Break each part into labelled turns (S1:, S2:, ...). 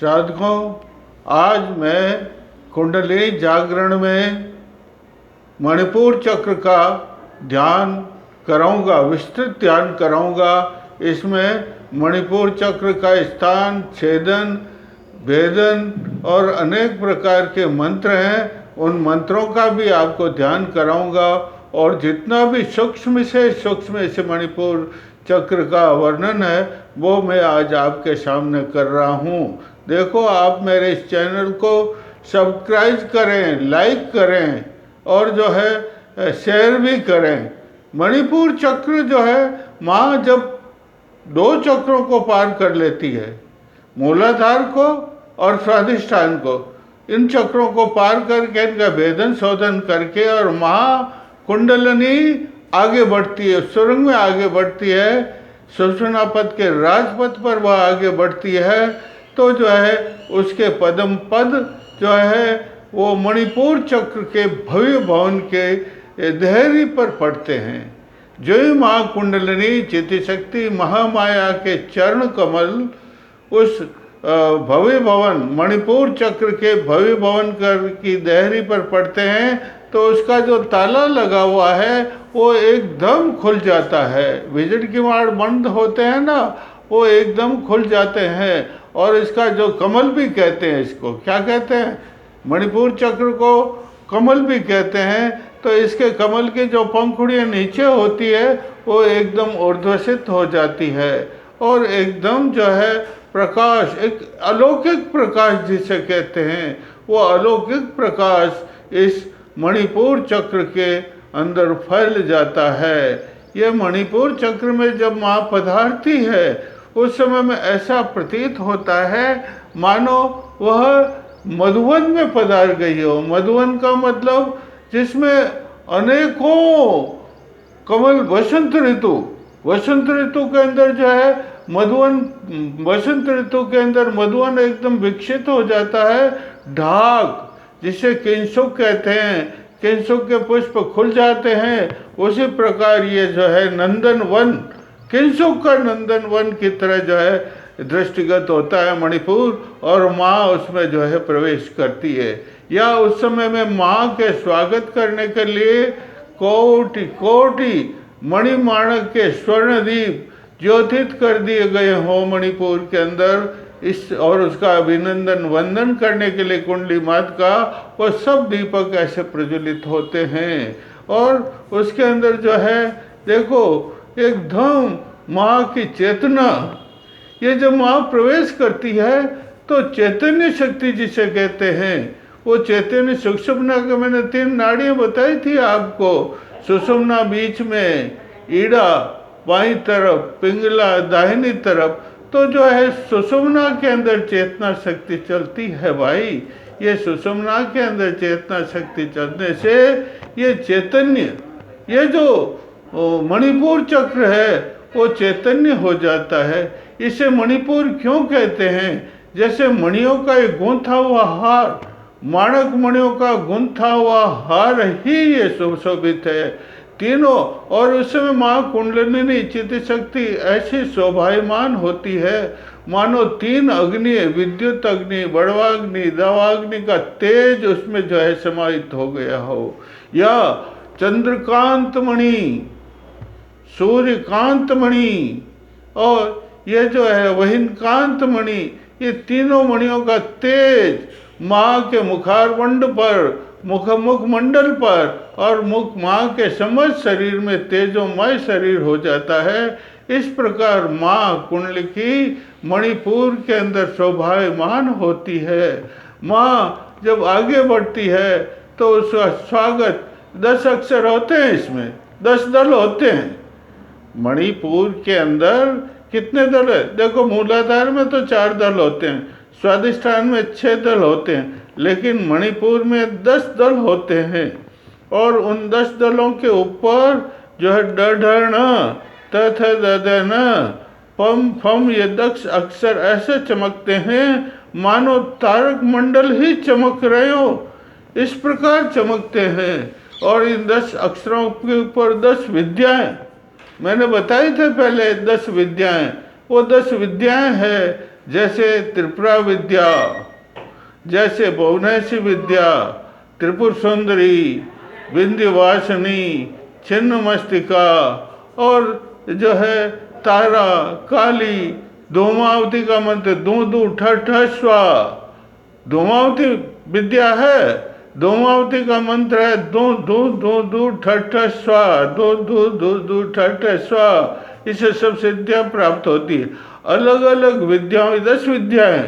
S1: साधकों, आज मैं कुंडली जागरण में मणिपुर चक्र का ध्यान कराऊंगा, विस्तृत ध्यान कराऊंगा। इसमें मणिपुर चक्र का स्थान, छेदन, भेदन और अनेक प्रकार के मंत्र हैं। उन मंत्रों का भी आपको ध्यान कराऊंगा और जितना भी सूक्ष्म से मणिपुर चक्र का वर्णन है वो मैं आज आपके सामने कर रहा हूँ। देखो, आप मेरे इस चैनल को सब्सक्राइब करें, लाइक करें और जो है शेयर भी करें। मणिपुर चक्र जो है, माँ जब दो चक्रों को पार कर लेती है, मूलाधार को और स्वाधिष्ठान को, इन चक्रों को पार करके इनका भेदन शोधन करके और महाकुंडलिनी आगे बढ़ती है, सुरंग में आगे बढ़ती है, सुषुम्ना पद के राजपथ पर वह आगे बढ़ती है, तो जो है उसके पदम पद जो है वो मणिपुर चक्र के भव्य भवन के देहरी पर पड़ते हैं। जो ही महाकुंडलिनी चितिशक्ति महामाया के चरण कमल उस भव्य भवन मणिपुर चक्र के भव्य भवन की देहरी पर पड़ते हैं तो उसका जो ताला लगा हुआ है वो एकदम खुल जाता है। विजट की माड़ बंद होते हैं ना, वो एकदम खुल जाते हैं। और इसका जो कमल भी कहते हैं, इसको क्या कहते हैं, मणिपुर चक्र को कमल भी कहते हैं। तो इसके कमल की जो पंखुड़ियाँ नीचे होती है वो एकदम ऊर्ध्वसित हो जाती है और एकदम जो है प्रकाश, एक अलौकिक प्रकाश जिसे कहते हैं, वो अलौकिक प्रकाश इस मणिपुर चक्र के अंदर फैल जाता है। ये मणिपुर चक्र में जब माँ पधारती है उस समय में ऐसा प्रतीत होता है मानो वह मधुवन में पधार गई हो। मधुवन का मतलब जिसमें अनेकों कमल, वसंत ऋतु के अंदर जो है मधुवन, वसंत ऋतु के अंदर मधुवन एकदम विकसित हो जाता है। ढाक जिसे किंसुक कहते हैं, किंसुक के पुष्प खुल जाते हैं, उसी प्रकार ये जो है नंदन वन, किंसुक का नंदन वन की तरह जो है दृष्टिगत होता है मणिपुर, और माँ उसमें जो है प्रवेश करती है। या उस समय में माँ के स्वागत करने के लिए कोटि कोटि मणिमाणक के स्वर्णदीप ज्योतित कर दिए गए हो मणिपुर के अंदर। इस और उसका अभिनंदन वंदन करने के लिए कुंडली मात का वो सब दीपक ऐसे प्रज्वलित होते हैं। और उसके अंदर जो है देखो एकदम माँ की चेतना, ये जब माँ प्रवेश करती है तो चैतन्य शक्ति जिसे कहते हैं, वो चैतन्य सुषुम्ना के मैंने 3 नाड़ियाँ बताई थी आपको। सुषुम्ना बीच में, ईड़ा बाईं तरफ, पिंगला दाहिनी तरफ, तो जो है सुषुम्ना के अंदर चेतना शक्ति चलती है भाई। ये सुषुम्ना के अंदर चेतना शक्ति चलने से ये चैतन्य, ये जो मणिपुर चक्र है वो चैतन्य हो जाता है। इसे मणिपुर क्यों कहते हैं? जैसे मणियों का एक गूंथा हुआ हार, माणक मणियों का गूंथा हुआ हार ही ये सुशोभित है तीनों। और उस समय माँ कुंडलिनी चितिशक्ति ऐसी शोभायमान होती है मानो 3 अग्नि, विद्युत अग्नि, बड़वाग्नि, दवाग्नि का तेज उसमें जो है समाहित हो गया हो। या चंद्रकांत मणि, सूर्यकांत मणि और ये जो है वहिनकांत मणि, ये तीनों मणियों का तेज माँ के मुखारवंड पर, मुखमंडल पर और मुख माँ के समस्त शरीर में तेजोमय शरीर हो जाता है। इस प्रकार माँ कुंडली की मणिपुर के अंदर शोभायमान होती है। माँ जब आगे बढ़ती है तो उसका स्वागत 10 अक्षर होते हैं, इसमें 10 दल होते हैं। मणिपुर के अंदर कितने दल है? देखो, मूलाधार में तो 4 दल होते हैं, स्वाधिष्ठान में 6 दल होते हैं, लेकिन मणिपुर में 10 दल होते हैं। और उन 10 दलों के ऊपर जो है डढ़ तथ ददन पम फम ये 10 अक्षर ऐसे चमकते हैं मानो तारक मंडल ही चमक रहे हो, इस प्रकार चमकते हैं। और इन 10 अक्षरों के ऊपर 10 विद्याएं मैंने बताई थे पहले, 10 विद्याएं, वो 10 विद्याएं हैं जैसे त्रिपुरा विद्या, जैसे भुवनेश्वरी विद्या, त्रिपुर सुंदरी, विंध्यवासिनी, छिन्न मस्तिका, और जो है तारा, काली, धूमावती का मंत्र दू दू ठ ठ स्वा, धूमावती विद्या है, धूमावती का मंत्र है दो दो दो दो ठ ठ स्वा, दो दो दो दो ठ ठ स्वा। इससे सब सिद्धियाँ प्राप्त होती है। अलग अलग विद्याओं, 10 विद्याएं,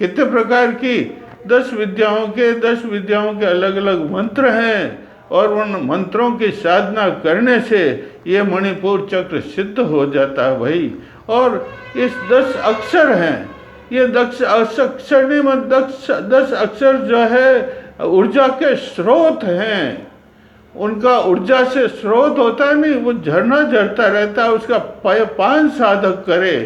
S1: कितने प्रकार की, 10 विद्याओं के अलग अलग मंत्र हैं, और उन मंत्रों की साधना करने से ये मणिपुर चक्र सिद्ध हो जाता है भाई। और इस 10 अक्षर हैं, ये 10 अक्षर नहीं, 10 अक्षर जो है ऊर्जा के स्रोत हैं। उनका ऊर्जा से स्रोत होता है नहीं, वो झरना झरता रहता है। उसका पान साधक करे,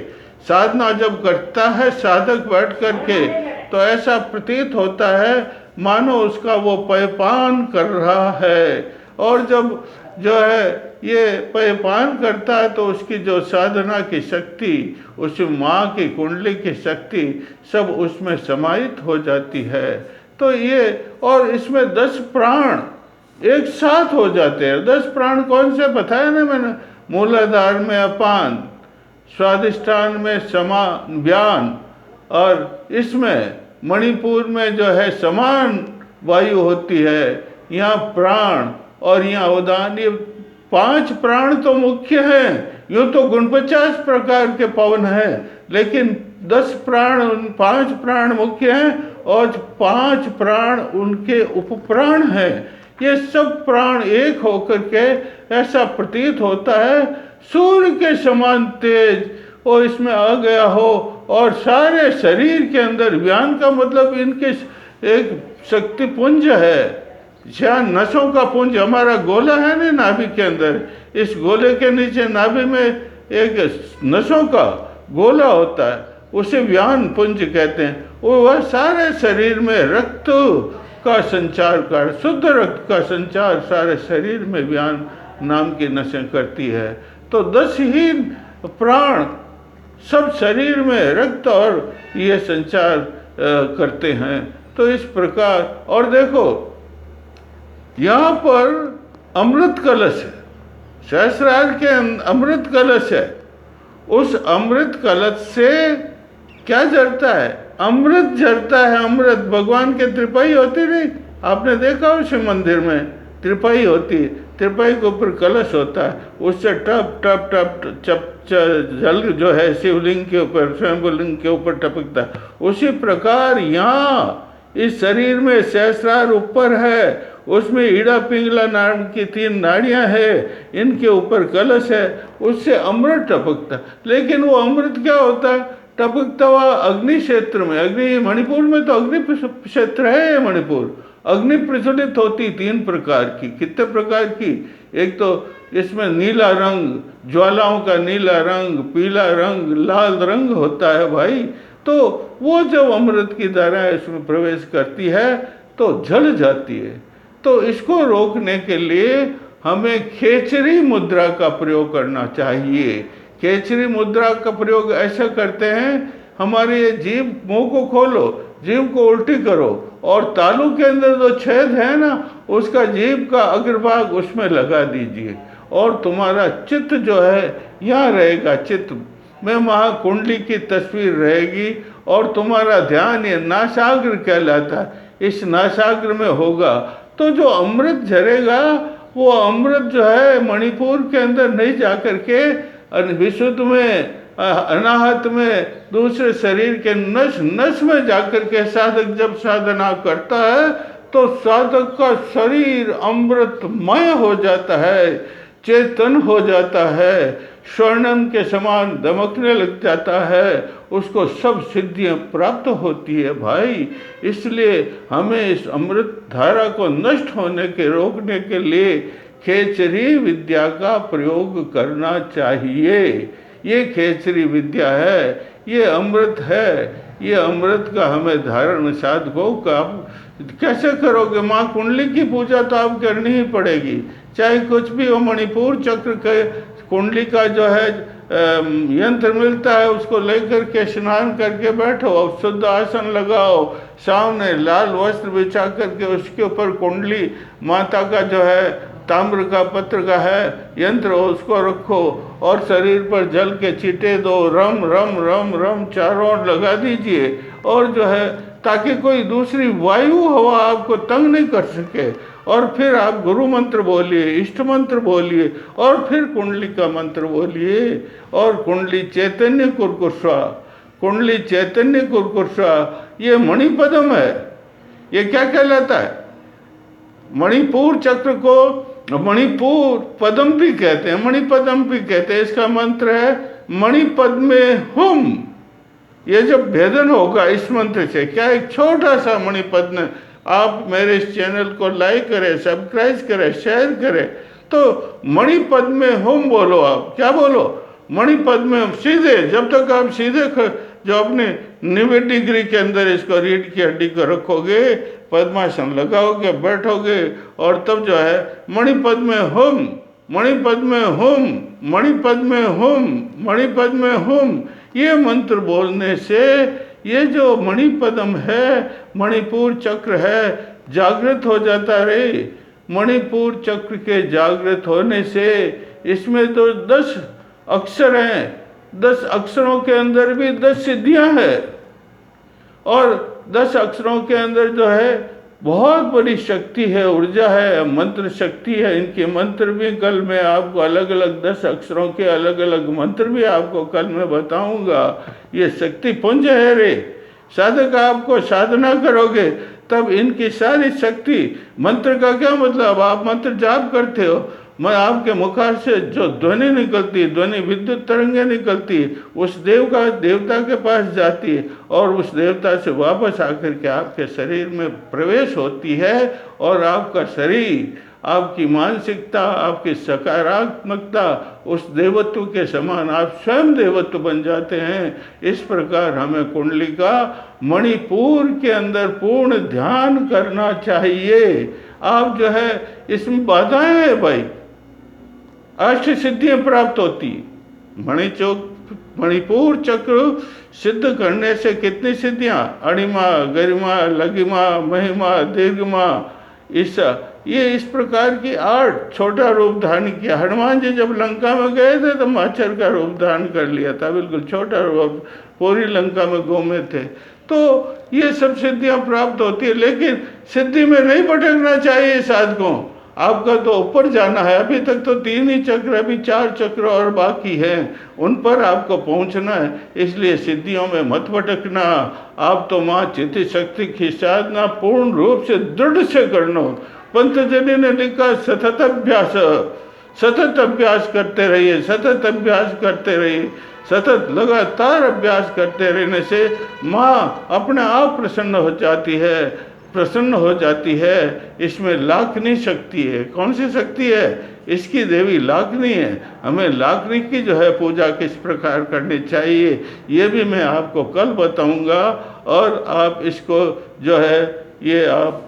S1: साधना जब करता है साधक बैठ करके, तो ऐसा प्रतीत होता है मानो उसका वो पान कर रहा है। और जब जो है ये पान करता है तो उसकी जो साधना की शक्ति, उस माँ की कुंडली की शक्ति सब उसमें समाहित हो जाती है। तो ये, और इसमें 10 प्राण एक साथ हो जाते हैं। 10 प्राण कौन से बताया ना मैंने, मूलाधार में अपान, स्वादिष्ठान में समान व्यान, और इसमें मणिपुर में जो है समान वायु होती है, यहाँ प्राण और यहाँ उदान। ये 5 प्राण तो मुख्य हैं। यूँ तो 49 प्रकार के पवन हैं, लेकिन 10 प्राण, 5 प्राण मुख्य हैं और 5 प्राण उनके उपप्राण हैं। ये सब प्राण एक होकर के ऐसा प्रतीत होता है सूर्य के समान तेज और इसमें आ गया हो, और सारे शरीर के अंदर, व्यान का मतलब इनके एक शक्ति पुंज है, जहाँ नसों का पुंज, हमारा गोला है ना नाभि के अंदर, इस गोले के नीचे नाभि में एक नसों का गोला होता है, उसे व्यान पुंज कहते हैं। वह सारे शरीर में रक्त का संचार कर, शुद्ध रक्त का संचार सारे शरीर में व्यान नाम की नसें करती है। तो 10 ही प्राण सब शरीर में रक्त और ये संचार करते हैं। तो इस प्रकार, और देखो यहाँ पर अमृत कलश है, सहस्रार के अमृत कलश है। उस अमृत कलश से क्या झरता है? अमृत झरता है। अमृत भगवान के त्रिपाई होती नहीं, आपने देखा उस मंदिर में त्रिपाई होती है, त्रिपाई के ऊपर कलश होता है, उससे टप टप टप चप जल जो है शिवलिंग के ऊपर, स्वयंभू के ऊपर टपकता है। उसी प्रकार यहाँ इस शरीर में सहस्रार ऊपर है, उसमें ईड़ा पिंगला नाम की 3 नाड़ियाँ हैं, इनके ऊपर कलश है, उससे अमृत टपकता। लेकिन वो अमृत क्या होता है? टपकता हुआ अग्नि क्षेत्र में। अग्नि, मणिपुर में तो अग्नि क्षेत्र है। मणिपुर अग्नि प्रज्वलित होती 3 प्रकार की। कितने प्रकार की? एक तो इसमें नीला रंग, ज्वालाओं का नीला रंग, पीला रंग, लाल रंग होता है भाई। तो वो जब अमृत की धारा इसमें प्रवेश करती है तो जल जाती है। तो इसको रोकने के लिए हमें खेचरी मुद्रा का प्रयोग करना चाहिए। खेचरी मुद्रा का प्रयोग ऐसा करते हैं, हमारी जीभ, मुंह को खोलो, जीभ को उल्टी करो और तालू के अंदर जो छेद है ना, उसका जीभ का अग्रभाग उसमें लगा दीजिए और तुम्हारा चित्त जो है यहाँ रहेगा। चित्त में महाकुंडली की तस्वीर रहेगी और तुम्हारा ध्यान ये नासाग्र कहलाता है, इस नासाग्र में होगा। तो जो अमृत झरेगा वो अमृत जो है मणिपुर के अंदर नहीं जा कर के विशुद्ध में, अनाहत में, दूसरे शरीर के नस नस में जाकर के साधक जब साधना करता है तो साधक का शरीर अमृतमय हो जाता है, चेतन हो जाता है, स्वर्णम के समान दमकने लग जाता है, उसको सब सिद्धियां प्राप्त होती है भाई। इसलिए हमें इस अमृत धारा को नष्ट होने के रोकने के लिए खेचरी विद्या का प्रयोग करना चाहिए। ये खेचरी विद्या है, ये अमृत है, ये अमृत का हमें धारण साधकों का कैसे करोगे? माँ कुंडली की पूजा तो आप करनी ही पड़ेगी, चाहे कुछ भी हो। मणिपुर चक्र के कुंडली का जो है यंत्र मिलता है, उसको लेकर के स्नान करके बैठो, शुद्ध आसन लगाओ, सामने लाल वस्त्र बिछा करके उसके ऊपर कुंडली माता का जो है ताम्र का पत्र का है यंत्र, उसको रखो और शरीर पर जल के छींटे दो, रम रम रम रम चारों ओर लगा दीजिए, और जो है ताकि कोई दूसरी वायु हवा आपको तंग नहीं कर सके। और फिर आप गुरु मंत्र बोलिए, इष्ट मंत्र बोलिए, और फिर कुंडली का मंत्र बोलिए, और कुंडली चैतन्य कुरकुर्स्वा, कुंडली चैतन्य कुरकुर्स्वा, ये मणिपदम है। ये क्या कहलाता है? मणिपुर चक्र को मणिपुर पदम भी कहते हैं, मणिपदम भी कहते हैं। इसका मंत्र है मणिपद में हुम। ये जब भेदन होगा इस मंत्र से, क्या एक छोटा सा मणिपद में, आप मेरे इस चैनल को लाइक करें, सब्सक्राइब करें, शेयर करें, तो मणिपद में हुम बोलो। आप क्या बोलो? मणिपद में सीधे, जब तक आप सीधे जो अपने 90 डिग्री के अंदर इसको रीढ़ की हड्डी को रखोगे, पद्मासन लगाओगे, बैठोगे, और तब जो है मणिपद में हुम, मणिपद में हुम, मणिपद में हुम, मणिपद में हुम, ये मंत्र बोलने से ये जो मणिपदम है, मणिपुर चक्र है, जागृत हो जाता रे। मणिपुर चक्र के जागृत होने से इसमें तो 10 अक्षर हैं, 10 अक्षरों के अंदर भी 10 सिद्धियां हैं, और 10 अक्षरों के अंदर जो है बहुत बड़ी शक्ति है, ऊर्जा है, मंत्र शक्ति है। इनके मंत्र भी कल मैं आपको अलग अलग 10 अक्षरों के अलग अलग मंत्र भी आपको कल मैं बताऊंगा। ये शक्ति पुंज है रे। साधक आपको साधना करोगे तब इनकी सारी शक्ति, मंत्र का क्या मतलब? आप मंत्र जाप करते हो, मैं आपके मुखार से जो ध्वनि निकलती, ध्वनि विद्युत तरंगें निकलती, उस देवता के पास जाती है, और उस देवता से वापस आकर के आपके शरीर में प्रवेश होती है, और आपका शरीर, आपकी मानसिकता, आपकी सकारात्मकता उस देवत्व के समान, आप स्वयं देवत्व बन जाते हैं। इस प्रकार हमें कुंडली का मणिपुर के अंदर पूर्ण ध्यान करना चाहिए। आप जो है इसमें बाधाएं हैं भाई, अष्ट सिद्धियां प्राप्त होती। मणिपुर चक्र सिद्ध करने से कितनी सिद्धियां? अणिमा, गरिमा, लघिमा, महिमा, दीर्घमा, ये इस प्रकार की 8 छोटा रूप धारण किया। हनुमान जी जब लंका में गए थे तो माचर का रूप धारण कर लिया था, बिल्कुल छोटा रूप, पूरी लंका में घूमे थे। तो ये सब सिद्धियां प्राप्त होती है, लेकिन सिद्धि में नहीं भटकना चाहिए साधकों। आपका तो ऊपर जाना है, अभी तक तो 3 ही चक्र, अभी 4 चक्र और बाकी हैं, उन पर आपको पहुंचना है। इसलिए सिद्धियों में मत भटकना। आप तो माँ चित्त शक्ति की साधना पूर्ण रूप से दृढ़ से करना। पंतजलि ने लिखा सतत अभ्यास, सतत अभ्यास करते रहिए, सतत अभ्यास करते रहिए, सतत लगातार अभ्यास करते रहने से माँ अपने आप प्रसन्न हो जाती है, प्रसन्न हो जाती है। इसमें लाखनी शक्ति है। कौन सी शक्ति है? इसकी देवी लाखनी है। हमें लाखनी की जो है पूजा किस प्रकार करनी चाहिए ये भी मैं आपको कल बताऊंगा, और आप इसको जो है ये आप